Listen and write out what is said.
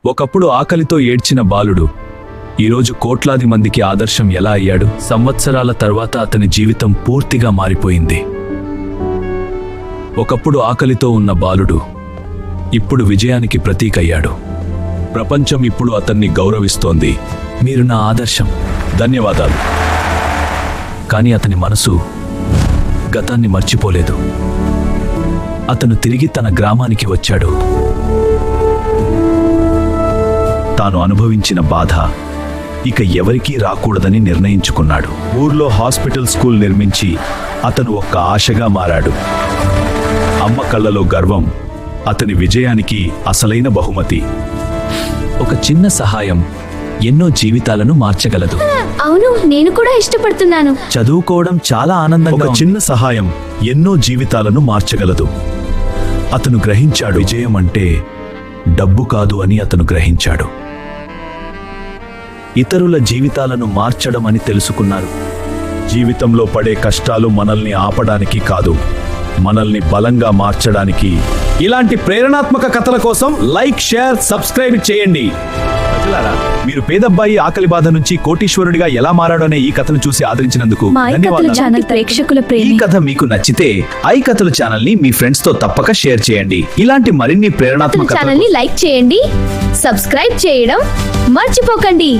ఒకప్పుడు ఆకలితో ఏడ్చిన బాలుడు ఈరోజు కోట్లాది మందికి ఆదర్శం ఎలా అయ్యాడు? సంవత్సరాల తర్వాత అతని జీవితం పూర్తిగా మారిపోయింది. ఒకప్పుడు ఆకలితో ఉన్న బాలుడు ఇప్పుడు విజయానికి ప్రతీక అయ్యాడు. ప్రపంచం ఇప్పుడు అతన్ని గౌరవిస్తోంది. మీరు నా ఆదర్శం. ధన్యవాదాలు. కానీ అతని మనసు గతాన్ని మర్చిపోలేదు. అతను తిరిగి తన గ్రామానికి వచ్చాడు. తాను అనుభవించిన బాధ ఇక ఎవరికీ రాకూడదని నిర్ణయించుకున్నాడు. ఊర్లో హాస్పిటల్ స్కూల్ నిర్మించి అతను ఒక ఆశగా మారాడు. అమ్మ కళ్ళలో గర్వం అతని విజయానికి అసలైన బహుమతి. ఒక చిన్న సహాయం ఎన్నో జీవితాలను మార్చగలదు. అవును, నేను కూడా ఇష్టపడుతున్నాను. చదువుకోవడం చాలా ఆనందంగా. ఒక చిన్న సహాయం ఎన్నో జీవితాలను మార్చగలదు. అతను గ్రహించాడు, విజయం అంటే డబ్బు కాదు అని అతను గ్రహించాడు. ఇతరుల జీవితాలను మార్చడం అని తెలుసుకున్నారు. జీవితంలో పడే కష్టాలు మనల్ని ఆపడానికి కాదు, మనల్ని బలంగా మార్చడానికి. ఇలాంటి ప్రేరణాత్మక కథల కోసం లైక్, షేర్, సబ్స్క్రైబ్ చేయండి. ప్రజలారా, మీరు పేదబ్బాయి ఆకలి బాధ నుంచి కోటీశ్వరుడిగా ఎలా మారాడనే ఈ కథను చూసి ఆదరించినందుకు ధన్యవాదాలు. ఈ కథ మీకు నచ్చితే ఐ కథలు ఛానల్ ని మీ ఫ్రెండ్స్ తో తప్పక షేర్ చేయండి. ఇలాంటి మరిన్ని ప్రేరణాత్మక ఛానల్ ని లైక్ చేయండి, సబ్స్క్రైబ్ చేయడం మర్చిపోకండి.